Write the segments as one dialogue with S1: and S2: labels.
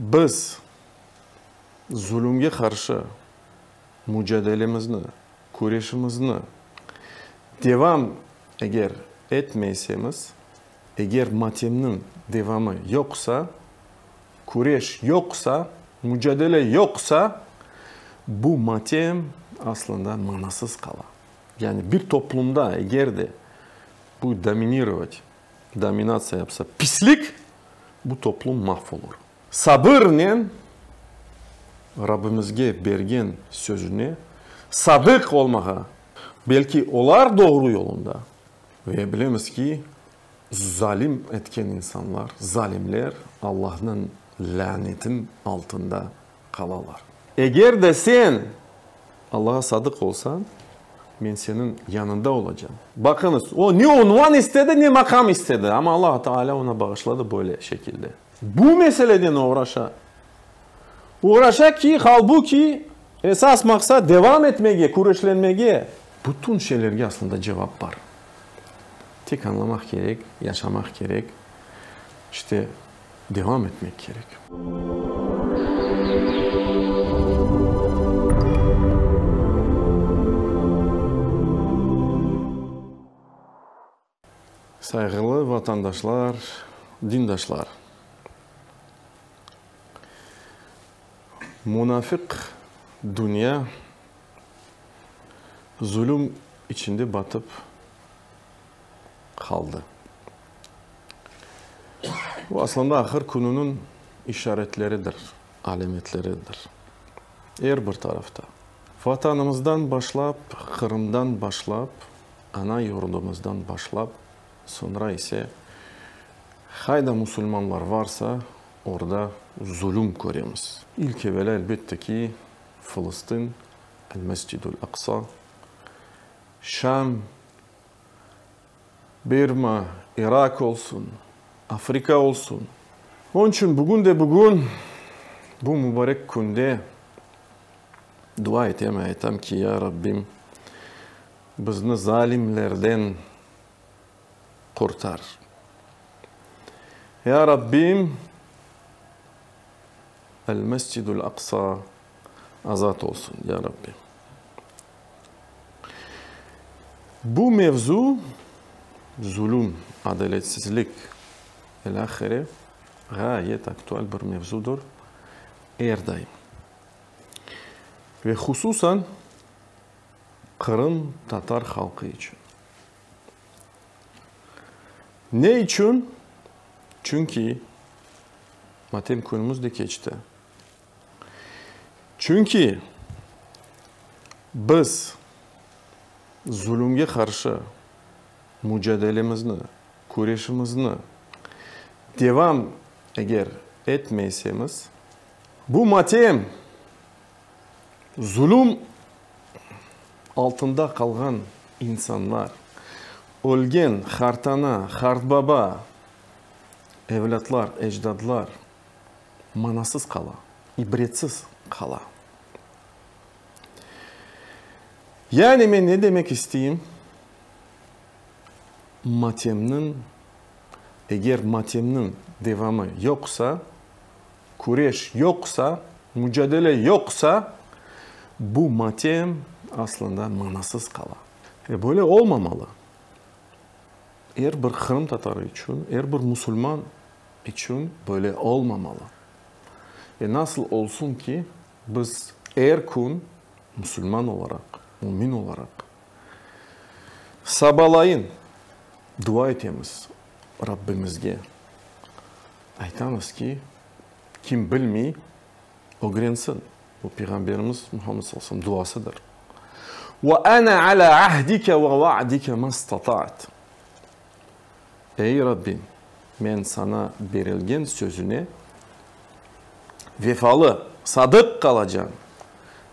S1: Biz zulümge karşı mücadelemizni, kureshimizni devam eğer etmeysemiz, eğer matemnin devamı yoksa, kuresh yoksa, mücadele yoksa, bu matem aslında manasız kalar. Yani bir toplumda eğer de bu dominasya yapsa pislik, bu toplum mahvolur. Sabırla Rabbimizge bergen sözüne sadık olmağa, belki olar doğru yolunda ve bilemiz ki zalim etken insanlar, zalimler Allah'ın lanetin altında kalarlar. Eğer de sen Allah'a sadık olsan, ben senin yanında olacağım. Bakınız, o ne unvan istedi ne makam istedi ama Allah Teala ona bağışladı böyle şekilde. Bu meseleden uğraşa ki halbuki esas maksat devam etmeye, kureshlenmeye. Bütün şeylerge aslında cevap var. Tek anlamak gerek, yaşamak gerek, işte devam etmek gerek. Saygılı vatandaşlar, dindaşlar. Münafık dünya zulüm içinde batıp kaldı. Bu aslında ahir gününün işaretleridir, alametleridir. Her bir tarafta. Vatanımızdan başlap, Kırım'dan başlap, ana yurdumuzdan başlap, sonra ise hayda Müslümanlar varsa orada zulüm görüyoruz. İlk evvela elbette ki Filistin, El-Mescidul Aksa, Şam, Birma, Irak olsun, Afrika olsun. Onun için bugün bu mübarek günde dua etem ki ya Rabbim bizni zalimlerden kurtar. Ya Rabbim El-Mescidul Aksa azat olsun ya Rabbim. Bu mevzu zulüm, adaletsizlik el-ahire gayet aktüel bir mevzudur. Her daim. Ve hususan Kırım Tatar halkı için. Ne için? Çünkü matem konumuz da geçti. Çünkü biz zulümge karşı mücadelemizni, kureshimizni devam eğer etmeysemiz, bu matem zulüm altında kalan insanlar, ölgen, hartana, hartbaba, evlatlar, ecdadlar manasız kala, ibretsiz kala. Yani ben ne demek isteyeyim? Eğer matemnin devamı yoksa, kuresh yoksa, mücadele yoksa, bu matem aslında manasız kala. Böyle olmamalı. Eğer bir Kırım Tatarı için, eğer bir Müslüman için böyle olmamalı. Nasıl olsun ki biz her gün Müslüman olarak, mümin olarak sabahlayın, dua etemiz Rabbimizge. Aytamız ki kim bilmeyi öğrensin. Bu Peygamberimiz Muhammed sallallahu aleyhi ve sellem duasıdır. وَأَنَا عَلَى عَهْدِكَ وَوَعْدِكَ مَا اسْتَطَعْتُ. Ey Rabbim, ben sana verilgen sözüne vefalı, sadık kalacağım.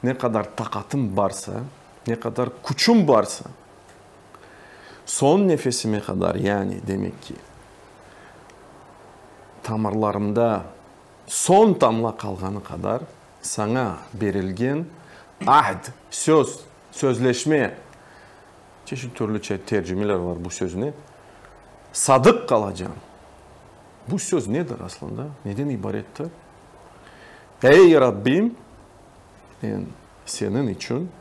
S1: Ne kadar takatım varsa, ne kadar gücüm varsa, son nefesime kadar, yani demek ki damarlarımda son damla kalganı kadar sana verilgen ahd, sözleşme, çeşitli türlü tercümeler var bu sözüne, sadık kalacağım. Bu söz nedir aslında? Neden ibarettir? Ey Rabbim, ben senin için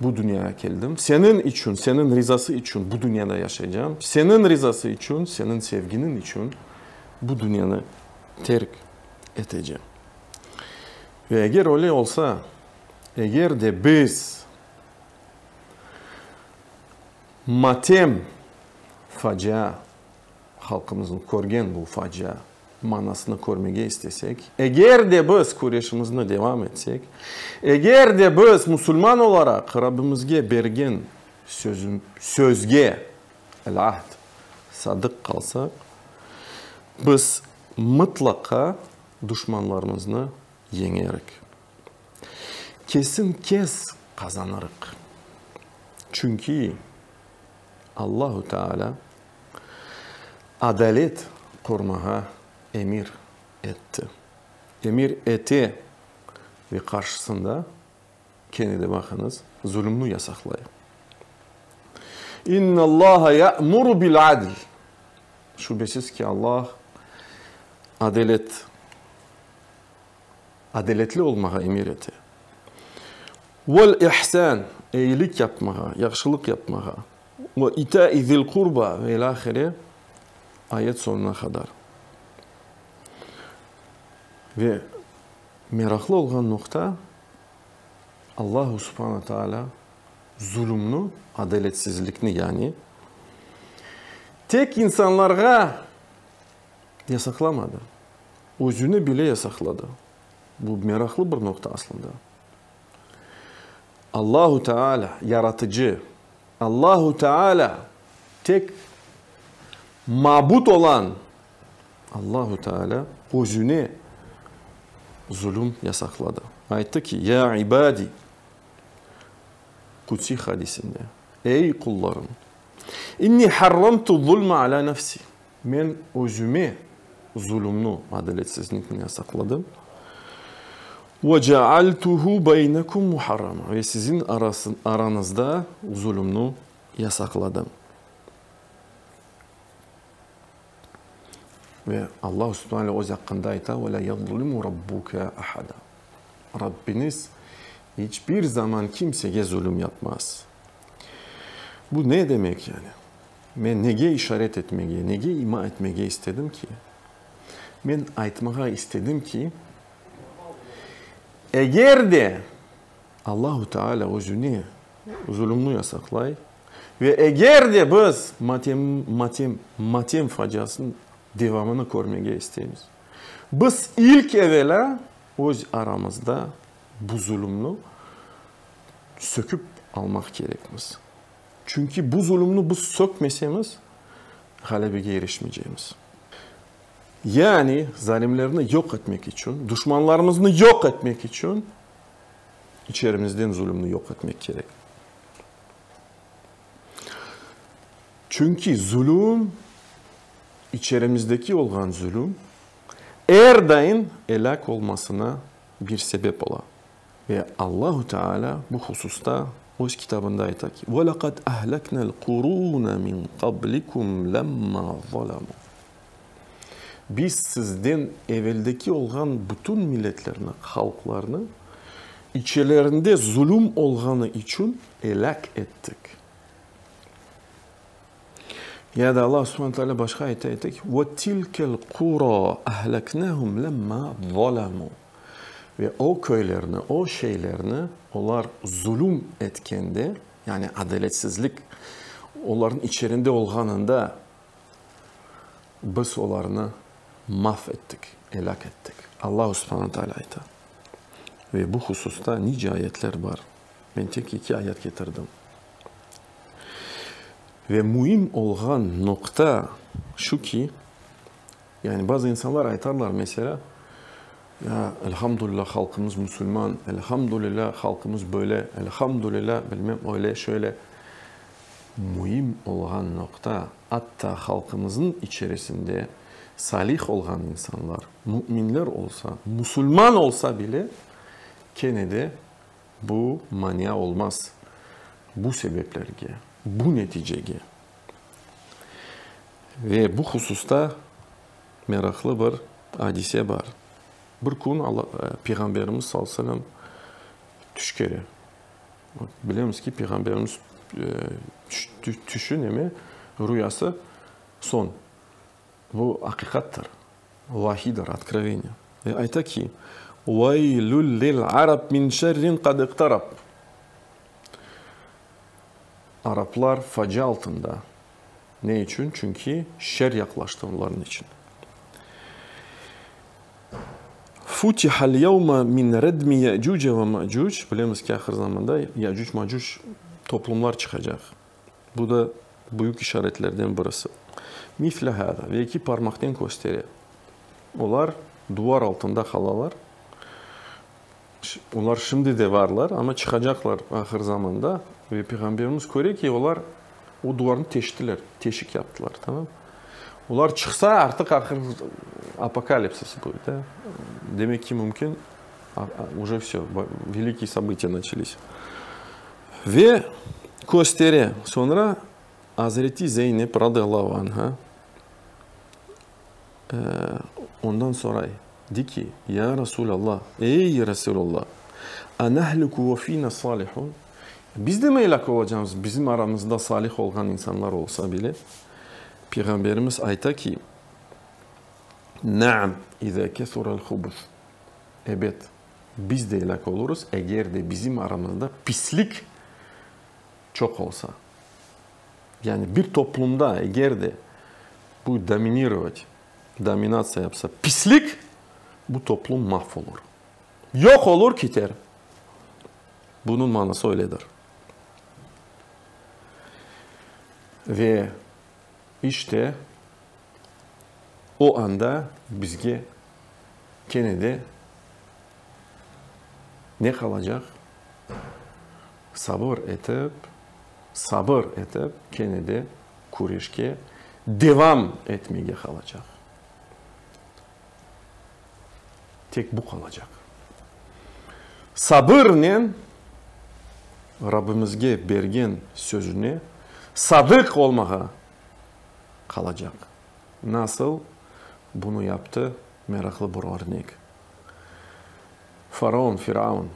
S1: bu dünyaya geldim. Senin için, senin rızası için bu dünyada yaşayacağım. Senin rızası için, senin sevginin için bu dünyanı terk edeceğim. Ve eğer öyle olsa, eğer de biz matem facia, halkımızın görgen bu facia manasını görmeye istesek, eğer de biz kureyşimizle devam etsek, eğer de biz Müslüman olarak Rabbimizge bergen sözge, el-ahd, sadık kalsak, biz mutlaka düşmanlarımızı yenerik. Kesin kes kazanırık. Çünkü Allahu Teala adalet kurmaya emir etti. Emir etti ve karşısında kendine bakınız zulümünü yasaklayın. İnna Allaha ya'muru bil adl. Şüphesiz ki Allah adaletli olmaya emir etti. Vel ihsan, iyilik yapmaya, yaxşılık yapmaya. Ve ita'i zil kurba ve ilahire ayet sonuna kadar. Ve meraklı olan nokta Allah Subhanahu Teala zulümünü, adaletsizlikini yani tek insanlara yasaklamadı. Özünü bile yasakladı. Bu meraklı bir nokta aslında. Allahu Teala yaratıcı, Allahu Teala tek mabut olan Allahu Teala özüne zulüm yasakladı. Ayette ki ya ibadi Kutsi hadisinde ey kullarım inni harramtu zulma ala nefsi men özüme zulümünü, adaletsizliğini yasakladım. Ve cealtuhu beynekum muharrama ve sizin aranızda zulümünü yasakladım. Ve Allah Subhanahu o hakkında ayta ve la yadlimu rabbuka ahada. Rabbiniz hiçbir zaman kimseye zulüm yapmaz. Bu ne demek yani? Ben neye işaret etmeye, neye ima etmeye istedim ki? Ben aytmaya istedim ki eğer de Allahu Teala özünü zulümünü yasaklay ve eğer de biz matem faciasının devamını görmeye isteyiz. Biz ilk evvela öz aramızda bu zulümünü söküp almak gerekmez. Çünkü bu zulümünü biz sökmesemiz galebeye erişmeyeceğimiz. Yani zalimlerini yok etmek için, düşmanlarımızı yok etmek için içerimizden zulümünü yok etmek gerek. Çünkü zulüm, içerimizdeki olan zulüm, erdain helak olmasına bir sebep ola. Ve Allahu Teala bu hususta o kitabında ayet ki وَلَقَدْ أَهْلَكْنَا الْقُرُونَ مِنْ قَبْلِكُمْ لَمَّا ظَلَمُوا. Biz sizden evveldeki olan bütün milletlerini, halklarını içlerinde zulüm olganı için helak ettik. Ya da Allah Subhanahu Teala başka ayette ayettik وَتِلْكَ الْقُرَى أَهْلَكْنَاهُمْ لَمَّا ظَلَمُوا. Ve o köylerini, o şeylerini onlar zulüm etkende yani adaletsizlik onların içerisinde olganında biz onlarını mahvettik, helak ettik. Allah Subhanahu Teala ayette. Ve bu hususta nice ayetler var. Ben tek 2 ayet getirdim. Ve mühim olan nokta şu ki yani bazı insanlar aytarlar mesela ya elhamdülillah halkımız Müslüman, elhamdülillah halkımız böyle, elhamdülillah bilmem öyle şöyle. Mühim olan nokta hatta halkımızın içerisinde salih olan insanlar, müminler olsa, Müslüman olsa bile gene de bu mania olmaz. Bu sebeplerge, bu neticege. Ve bu hususta meraklı bir hadise var. Bir gün Peygamberimiz sallallahu aleyhi ve sellem tuş kere. Biliyoruz ki Peygamberimiz tüşü nemi? Rüyası son. Bu hakikattir. Vahidir, откровение. Ve ayta ki وَيْلُ لِلْعَرَبْ مِنْ شَرٍ قَدْ اِقْتَرَبْ. Araplar facia altında. Ne için? Çünkü şer yaklaştı onların için. فُتِحَ الْيَوْمَ مِنْ رَدْمِ يَأْجُوجَ وَمَأْجُوجَ. Biliyoruz ki ahir zamanda Ya'cuc Ma'cuc toplumlar çıkacak. Bu da büyük işaretlerden birisi. Mifle hâda ve iki parmaktan gösteriyor. Onlar duvar altında kalalar. Onlar şimdi de varlar ama çıkacaklar ahir zamanda. Ve Peygamberimiz görüyor ki onlar o duvarını teştiler, teşik yaptılar, tamam. Onlar çıksa artık ahir apokalipsis будет. Demek ki mümkün, уже все, великие события начались. Ve gösteriyor. Sonra Hazreti Zeynep radıyallahu anha ondan sonra dedi ki ya Resulallah, ey Resulallah, anahluku ve fina salihun. Biz de mi helak olacağız? Bizim aramızda salih olan insanlar olsa bile. Peygamberimiz ayta ki Naam, izâ kesural hubus. Evet, biz de helak oluruz eğer de bizim aramızda pislik çok olsa. Yani bir toplumda eğer de bu dominasyon yapsa pislik, bu toplum mahvolur. Yok olur, gider. Bunun manası öyledir. Ve işte o anda bizge Kenne'de ne kalacak? Sabır etip Kenne'de kurişke devam etmeye kalacak. Tek bu kalacak. Sabırla Rabbimizge bergen sözüne sadık olmaya kalacak. Nasıl bunu yaptı? Meraklı bir örnek. Firavun.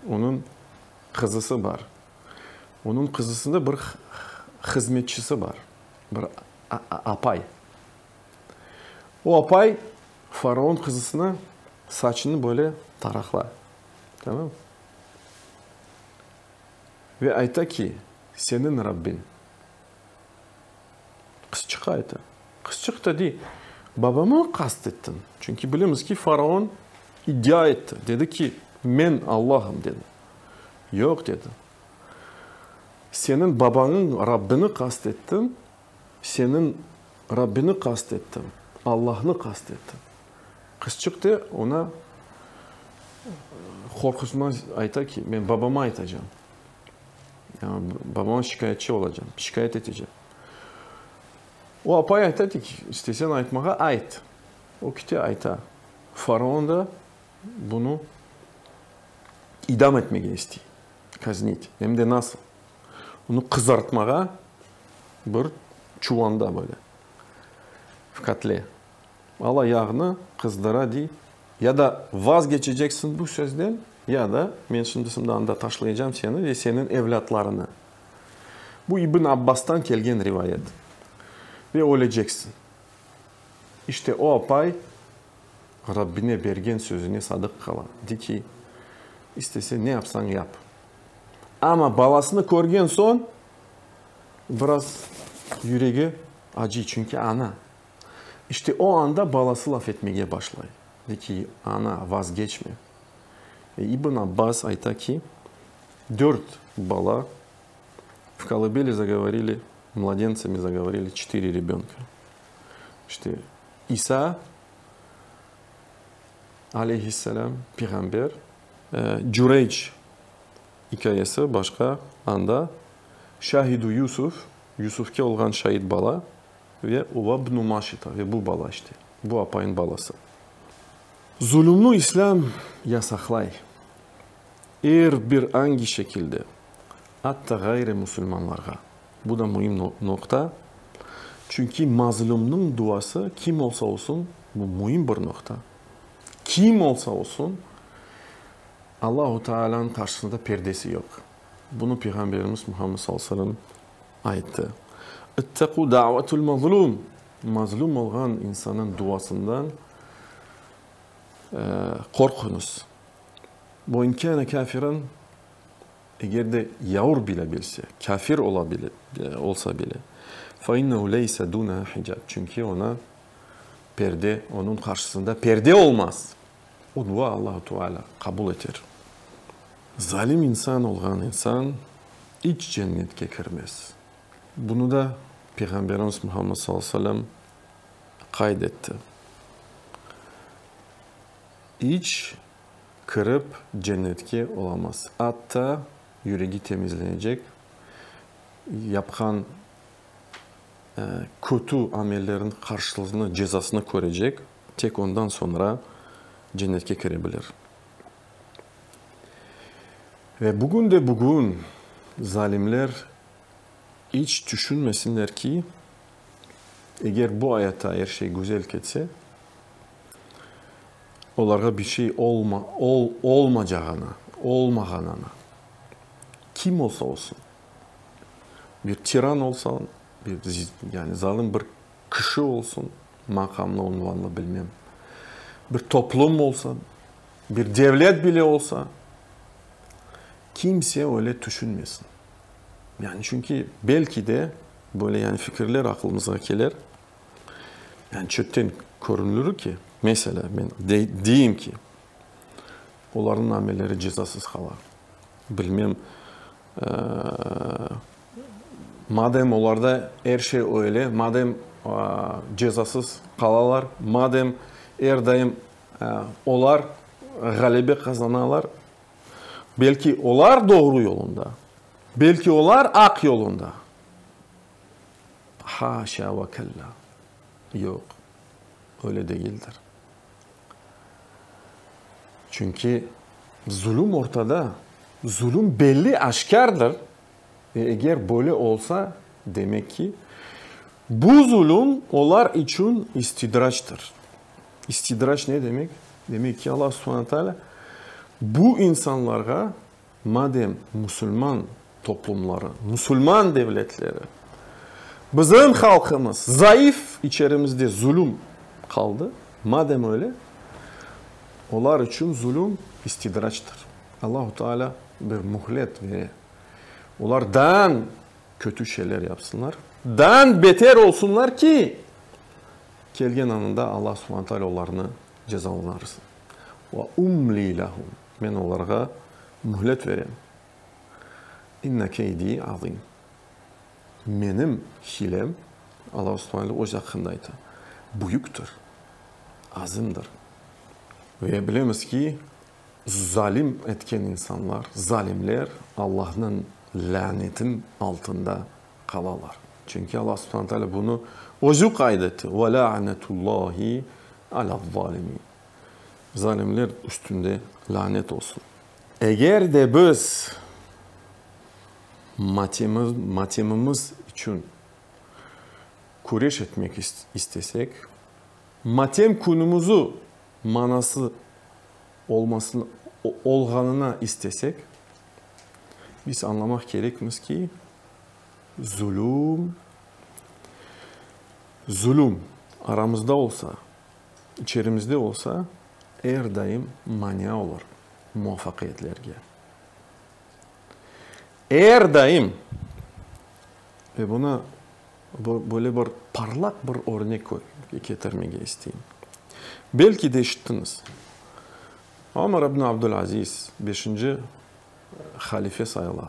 S1: Onun kızısı var. Onun kızısında bir hizmetçisi var. Bir apay. O apay Faraon kızısına saçını böyle taraklar. Tamam mı? Ve ayta ki senin Rabbin. Kızcık ayta. Kızcık da değil. Babamı kastettin. Çünkü biliyoruz ki Faraon iddia etti. Dedi ki ben Allah'ım dedi. Yok dedi. Senin babanın Rabbini kastettim. Senin Rabbini kastettim. Allah'ını kastettim. Kızcık da ona korkusuna ayta ki ben babama aytacağım. Yani babama şikayetçi olacağım. Şikayet edeceğim. O apay ayta ki istesen aytmağa ait. O kiti ayta. Faraon da bunu idam etmeye istiyor. Kaznit. Hem de nasıl? Onu kızartmağa bir çuvanda böyle. Katle. Allah yağını kızdıra di. Ya da vazgeçeceksin bu sözden ya da ben şimdi anda taşlayacağım seni ve senin evlatlarını. Bu İbn Abbas'tan gelgen rivayet. Ve öleceksin. İşte o apay Rabbine bergen sözüne sadık kalan. De ki istese ne yapsan yap. Ama balasını görgen son biraz yüreği acı çünkü ana. İşte o anda balası laf etmeye başlıyor. De ki ana vazgeçme. Ve İbn Abbas ayta ki 4 бала в колыбели заговорили, младенцами заговорили 4 ребенка. İşte İsa aleyhisselam peygamber, Cüreyç hikayesi başka anda, Şahidu Yusuf'ke olgan şahit bala ve Uvabnu Maşita ve bu bala işte. Bu apayın balası. Zulümlü İslam yasaklay. Eğer bir hangi şekilde hatta gayrimüslimlerine. Bu da mühim nokta. Çünkü mazlumnun duası kim olsa olsun bu mühim bir nokta. kim olsa olsun Allah-u Teala'nın karşısında perdesi yok. Bunu Peygamberimiz Muhammed sallallahu aleyhi ve sellem aytdı. İtteku da'vetul mazlum. Mazlum olan insanın duasından korkunuz. Bu inkâne kafiran, eğer de yavur bile bilse, kafir olsa bile فَاِنَّهُ لَيْسَ دُونَهَا حِجَابٍ. Çünkü ona perde, onun karşısında perde olmaz. O dua Allah-u Teala kabul eder. Zalim insan olan insan hiç cennete girmez. Bunu da Peygamberimiz Muhammed sallallahu aleyhi ve sellem kaydetti. Hiç kırıp cennetke olamaz. Hatta yüreği temizlenecek, yapkan kötü amellerin karşılığını, cezasını görecek. Tek ondan sonra cennetke girebilir. Ve bugün zalimler hiç düşünmesinler ki eğer bu hayatta her şey güzel geçse onlara bir şey olmayacağına, kim olsa olsun, bir tiran olsa, yani zalim bir kişi olsun, makamlı unvanlı bilmem, bir toplum olsa, bir devlet bile olsa, kimse öyle düşünmesin. Yani çünkü belki de böyle yani fikirler aklımıza gelir. Yani çöpten görünür ki, mesela ben diyeyim ki, onların amelleri cezasız kalır. Bilmem, madem onlarda her şey öyle, madem cezasız kalarlar, madem her daim onlar galibi kazanırlar, belki onlar doğru yolunda, belki onlar ak yolunda. Haşa ve kella. Yok, öyle değildir. Çünkü zulüm ortada, zulüm belli, aşkardır. Eğer böyle olsa demek ki bu zulüm onlar için istidraçtır. İstidraç ne demek? Demek ki Allah subhanahu teala bu insanlara madem Müslüman toplumları, Müslüman devletleri, bizim halkımız zayıf, içerimizde zulüm kaldı. Madem öyle, onlar için zulüm istidraçtır. Allah-u Teala bir muhlet ve onlardan kötü şeyler yapsınlar. Dan beter olsunlar ki gelgen anında Allah subhanahu teala onlarını cezalandırsın. Ve umli lahum. Ben onlara muhlet vereyim. İnne keydi azim. Benim hilem Allah subhanahu o yakındaydı. Büyüktür. Azimdir. Ve bilemiz ki zalim etken insanlar, zalimler Allah'ın lanetin altında kalarlar. Çünkü Allah subhanahu teala bunu ozu kaydetti. Ve la'netullahi ala zalimin. Zalimler üstünde lanet olsun. Eğer de biz matemimiz için kureş etmek istesek, matem konumuzu manası olganına istesek, biz anlamak gerekmez ki zulüm aramızda olsa, içerimizde olsa her daim mani olur muvaffakiyetlerge. Her daim ve buna böyle bir parlak bir örnek getirmeye isteyeyim. Belki de işittiniz. Ömer ibn Abdülaziz 5. halife sayılır.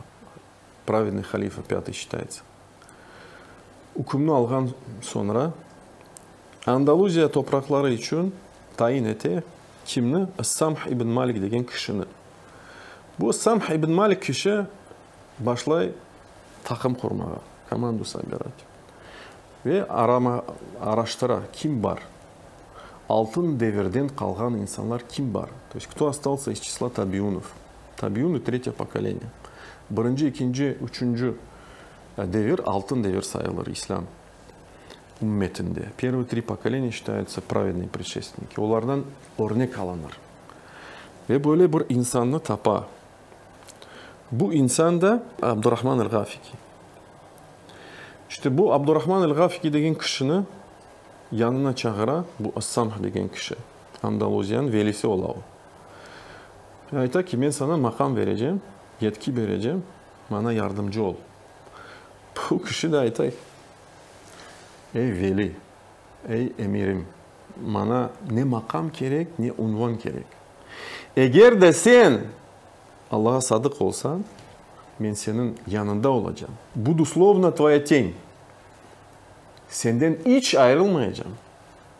S1: Праведный халифа 5 считается. Hükümünü algan sonra Andaluziya toprakları için tayin etti. Kimni? Samh ibn Malik degen kişini. Bu Samh ibn Malik kişi başlay takım kurmaya, komando sabirati. Ve araştıra kim var? Altın devirden kalgan insanlar kim var? То есть кто остался из числа табиунов? Табиуны третье поколение. Birinci, ikinci, üçüncü devir altın devir sayılır İslam. ümmetinde. Первые три поколения считаются праведные предшественники. Onlardan örnek alınır. Ve böyle bir insanı tapa. Bu insan da Abdurrahman el-Gafiki. İşte bu Abdurrahman el-Gafiki degen kişini yanına çağıra bu As-Samh degen kişi. Andaluziyanın velisi ola o. Ayta ki ben sana makam vereceğim, yetki vereceğim, bana yardımcı ol. Bu kişi de ayta, ey veli, ey emirim, bana ne makam gerek ne unvan gerek. Eğer de sen Allah'a sadık olsan, ben senin yanında olacağım. Budu slovna tvoya tень. Senden hiç ayrılmayacağım.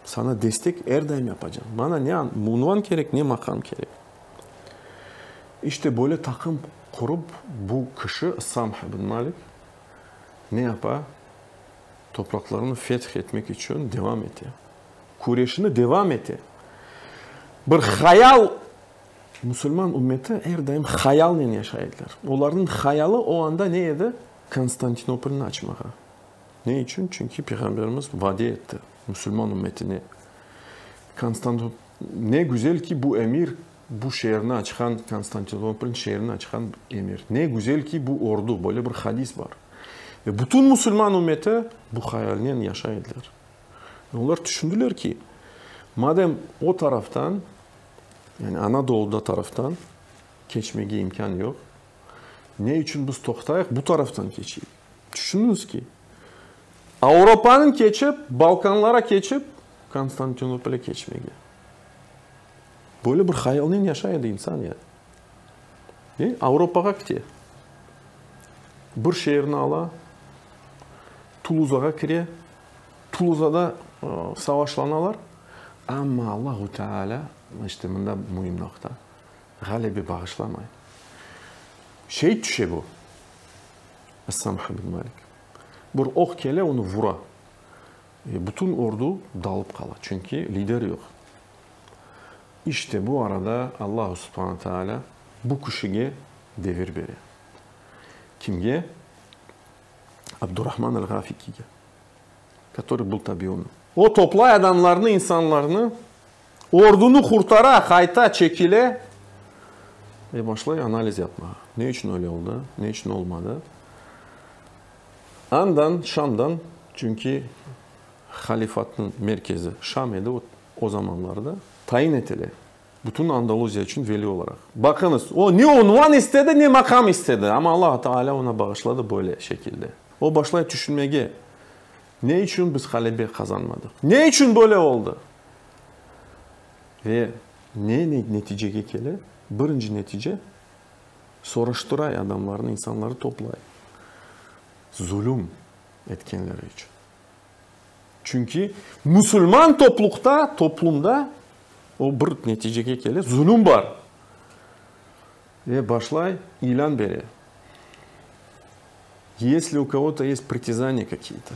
S1: Sana destek her daim yapacağım. Bana ne unvan gerek ne makam gerek. İşte böyle takım kurup bu kişi Samh bin Malik ne yapar? Topraklarını fethetmek için devam etti. Kureyş'ini devam etti. Bir hayal, Müslüman ümmeti her daim hayalle yaşaydılar. Onların hayalı o anda neydi? Konstantinopol'u açmak. Ne için? Çünkü Peygamberimiz vaat etti Müslüman ümmetine. Konstantinopol, ne güzel ki bu emir bu şehrini açan, Konstantinopol'un şehrini açan emir. Ne güzel ki bu ordu, böyle bir hadis var. Ve bütün Müslüman ümmeti bu hayalden yaşaydılar. Onlar düşündüler ki, madem o taraftan, yani Anadolu'da taraftan geçmeye imkan yok, ne için biz toxtayıq bu taraftan geçeyim? Düşününüz ki, Avrupa'nın geçip, Balkanlara geçip, Konstantinopol'e geçmeye. Böyle bir hayalden yaşaydı insan ya. Avrupa'ya gitti. Bir şehrini ala, Toulouse'a kire, Toulouse'da savaşlanalar. Ama Allahu Teala, işte bunda mühim nokta, galibi bağışlamayın. Şey düşe bu. As-Samh bin Malik. Bir ok kele onu vura. Bütün ordu dalıp kala. Çünkü lider yok. İşte bu arada Allah Subhanahu Teala bu kişiye devir veriyor. Kimge? Abdurrahman el-Gafiki'ye. Который был tabi onu. O toplay adamlarını, insanlarını ordunu kurtara, kayta, çekile ve başlay analiz yapmaya. Ne için öyle oldu? Ne için olmadı? Andan, Şam'dan, çünkü halifatın merkezi Şam'ydı o zamanlarda, tayin ettiler. Bütün Andaluzya için veli olarak. Bakınız, o ne unvan istedi ne makam istedi. Ama Allah Teala ona bağışladı böyle şekilde. O başlayıp düşünmeye, ne için biz galibi kazanmadık? Ne için böyle oldu? Ve ne neticeye gelir? Birinci netice, soruşturay adamlarını, insanları toplay. Zulüm etkenleri için. Çünkü Müslüman toplumda o bir neticeye gelir, zulüm var. Ve başlay ilan veriyor. Если у кого-то есть притязания какие-то,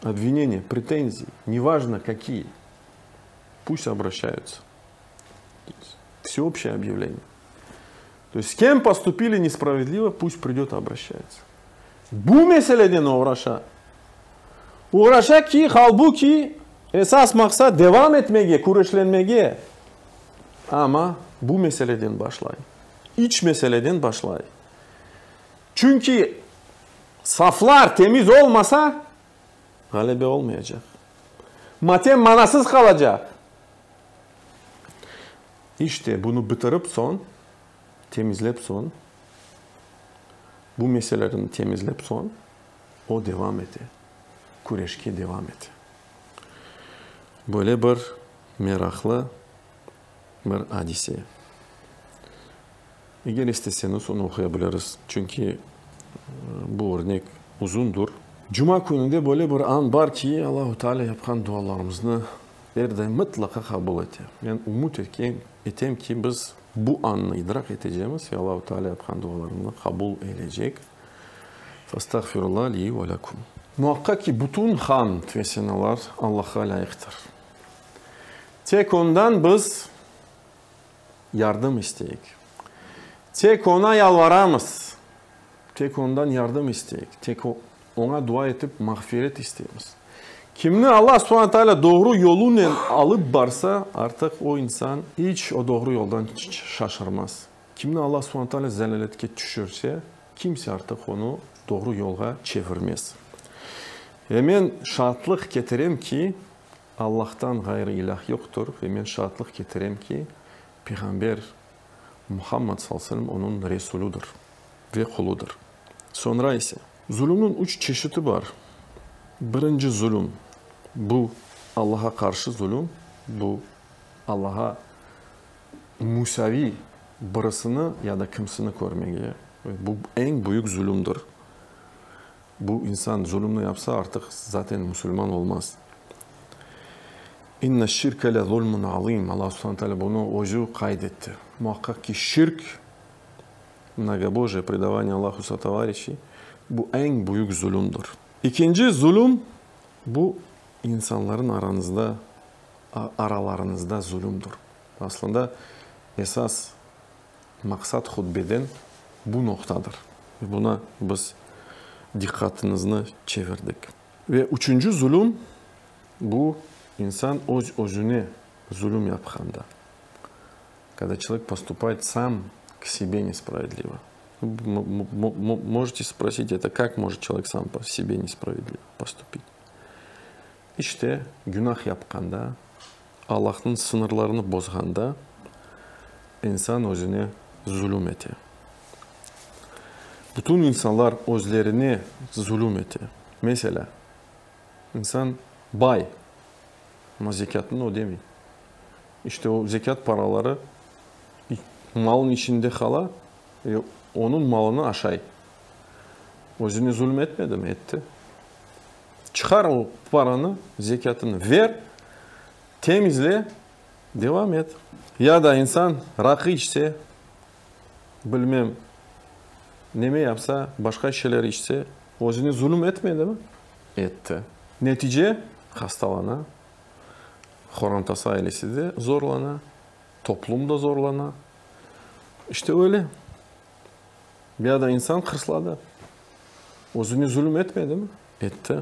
S1: обвинения, претензии, неважно какие, пусть обращаются. Всеобщее объявление. То есть с кем поступили несправедливо, пусть придет и обращается. Bu meseleden uğraşa ki halbuki esas maksat devam etmeye, kuruşlanmaya. Ama bu meseleden başlayın. İç meseleden başlayın. Çünkü saflar temiz olmasa galebe olmayacak. Matem manasız kalacak. İşte bunu bitirip temizlep bu meselelerini temizlep o devam etti. Kureşki devam etti. Böyle bir meraklı bir hadise. Eğer isteseniz onu okuyabiliriz. Çünkü bu örnek uzundur. Cuma gününde böyle bir an var ki Allah-u Teala yapan dualarımızı her daim mutlaka kabul etti. Yani umut etem ki biz bu anı idrak edeceğimiz ve Allah-u Teala yapan dualarını kabul edecek. Fastagfirullah li ve lekum. Muhakkak ki bütün hamd ve senalar Allah'a layıktır. Tek ondan biz yardım isteyik. Tek ona yalvaramız. Tek ondan yardım isteyik. Tek ona dua edip mağfiret isteyemiz. Kimni Allah subhanahu teala doğru yoluyla alıp barsa artık o insan hiç o doğru yoldan şaşırmaz. Kimni Allah subhanahu teala zelaletke düşürse kimse artık onu doğru yola çevirmez. Ve ben şartlık getireyim ki Allah'tan gayrı ilah yoktur ve ben şartlık getireyim ki Peygamber Muhammed sallallahu aleyhi ve sellem onun Resuludur ve kuludur. Sonra ise zulümün üç çeşidi var. Birinci zulüm, bu Allah'a karşı zulüm, bu Allah'a musavi birisini ya da kimsini görmeye. Bu en büyük zulümdür. Bu insan zulümünü yapsa artık zaten Müslüman olmaz. İnne şirke le zulmun azim. Allah subhanahu teala bunu ocu kaydetti. Muhakkak ki şirk, многобожие, предавание Allahu сотоварищей, bu en büyük zulümdür. İkinci zulüm, bu insanların aralarınızda zulümdür. Aslında esas maksat hutbeden bu noktadır. Buna biz dikkatinizi çevirdik. Ve üçüncü zulüm, bu insan özüne zulüm yapkanda. Когда человек поступает сам к себе несправедливо. Можете спросить, это как может человек сам по себе несправедливо поступить? İşte günah yapkanda, Allah'ın sınırlarını bozganda insan özüne zulüm etti. Bütün insanlar özlerine zulüm etti. Mesela insan bay ama zekatını ödemiyor. İşte o zekat paraları malın içinde kala onun malını aşay. Özüne zulüm etmedi mi? Etti. Çıkar o paranı, zekatını ver, temizle, devam et. Ya da insan rakı içse, bilmem ne yapsa, başka şeyler içse, özüne zulüm etmedi mi? Etti. Netice hastalana, Horantası ailesi de zorlana, toplum da zorlana. İşte öyle. Bir da insan hırsladı. Özüne zulüm etmedi mi? Etti.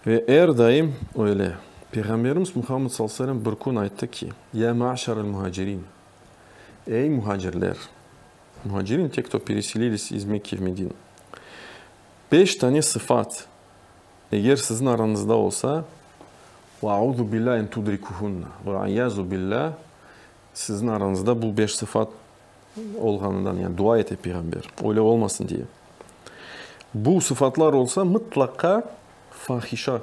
S1: Ve her daim öyle. Peygamberimiz Muhammed sallallahu aleyhi ve sellem bir gün ayette ki Ya ma'şarel muhacirin. Ey muhacirler. Muhacirin те, кто переселились из Мекки в Медину. 5 tane sıfat eğer sizin aranızda olsa وَاَعُوذُ بِاللّٰهِ اَنْ تُدْرِكُهُنَّ وَاَعْيَازُ بِاللّٰهِ sizin aranızda bu 5 sıfat olganından yani dua et Peygamber. Öyle olmasın diye. Bu sıfatlar olsa mutlaka fahişa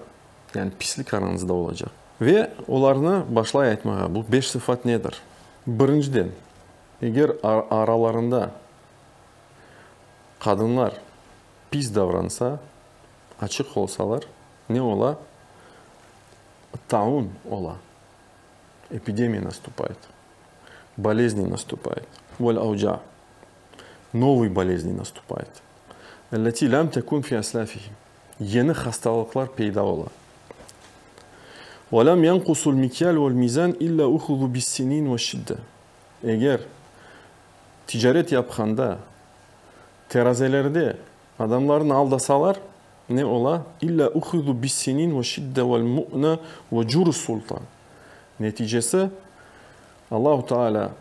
S1: yani pislik aranızda olacak. Ve onlarını başlay etmeye. Bu 5 sıfat nedir? Birinciden eğer aralarında kadınlar pis davransa, açık olsalar ne ola? Таун ола. Эпидемия наступает. Болезни наступают. Валь-ауджа. Новые болезни наступают. التي لم تكن في أسلافهم. Yeni hastalıklar peyda ola. وَلَمْ يَنْقُسُ الْمِكْيَالُ وَالْمِيزَانِ إِلَّا أُخُذُ بِالسِّنِينَ وَالشِّدَّةِ Eğer ticaret yapkanda terazelerde adamların aldasalar ne ola? İlla uhudu bis-sinin ve şidde vel mu'na ve curus sultan. Neticesi Allahu Teala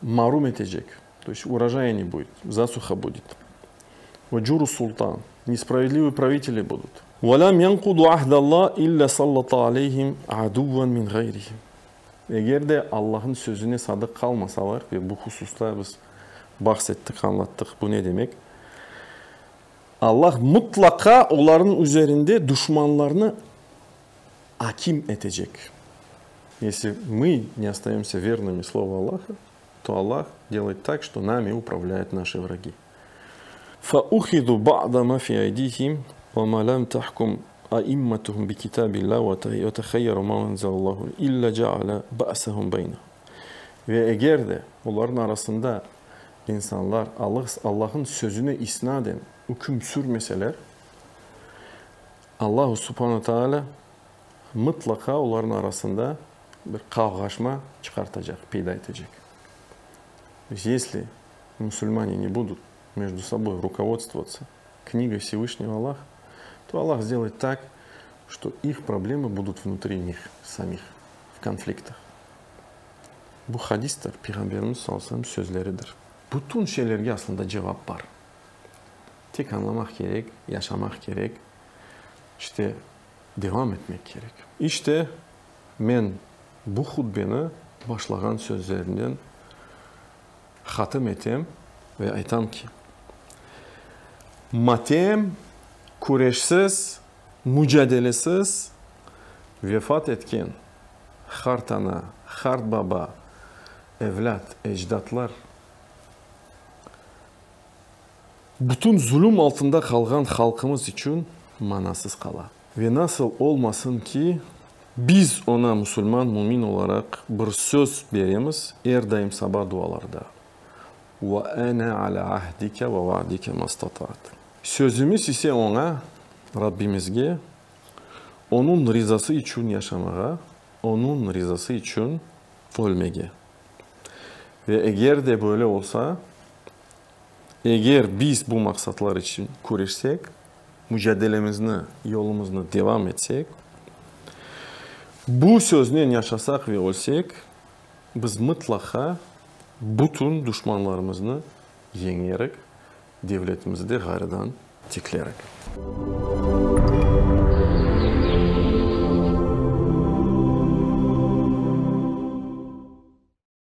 S1: mahrum edecek. То есть урожая не будет, засуха будет. Ve curus sultan. Несправедливые правители будут. وَلَمْ يَنْقُضُ عَهْدَ اللّٰهِ إِلَّا سَلَّطَ عَلَيْهِمْ عَدُوًّا مِنْ غَيْرِهِمْ Eğer de Allah'ın sözüne sadık kalmasalar ve bu hususta biz bahsettik, anlattık. Bu ne demek? Allah mutlaka onların üzerinde düşmanlarını hakim edecek. Если мы не остаемся верными Слову Аллаха, то Аллах делает так, что нами управляют наши враги. فَأُخِذُوا بَعْضَ مَا فِي أَيْدِيهِمْ وَمَا لَمْ تَحْكُمْ أَئِمَّتُهُمْ بِكِتَابِ اللّٰهِ وَتَخَيَّرُوا مَا أَنْزَلَ اللّٰهُ إِلَّا جَعَلَ بَأْسَهُمْ بَيْنَهُمْ Ve eğer de onların arasında insanlar Allah'ın sözüne isnaden hüküm sürmeseler Allah Subhanahu Teala mutlaka onların arasında bir kavgaşma çıkartacak, peyda edecek. Если мусульмане не будут между собой руководствоваться книгой Всевышнего Аллаха, то Аллах сделает так, что их проблемы будут внутри них самих, в конфликтах. Bu hadistir, Peygamberimiz sallallahu aleyhi ve sellem sözleridir. Bütün şeylerge aslında cevap var. Tek anlamak gerek, yaşamak gerek, işte devam etmek gerek. İşte ben bu hutbeni başlayan sözlerinden hatim etem ve aytam ki matem kureşsiz, mücadelesiz vefat etken Hart ana, Hart baba, evlat, ecdatlar bütün zulüm altında kalgan halkımız için manasız kala. Ve nasıl olmasın ki biz ona Müslüman, mümin olarak bir söz veremiz her daim sabah dualarda. Ve ana ala ahdike ve vaadike mastata'at. Sözümüz ise ona, Rabbimizge, onun rızası için yaşamaya, onun rızası için ölmeye. Ve eğer de böyle olsa, eğer biz bu maksatlar için kuruşsak, mücadelemizni, yolumuzni devam etsek, bu sözden yaşasak ve olsak, biz mutlaka bütün düşmanlarımızı yengerek, devletimizi de gayridan tikleyerek.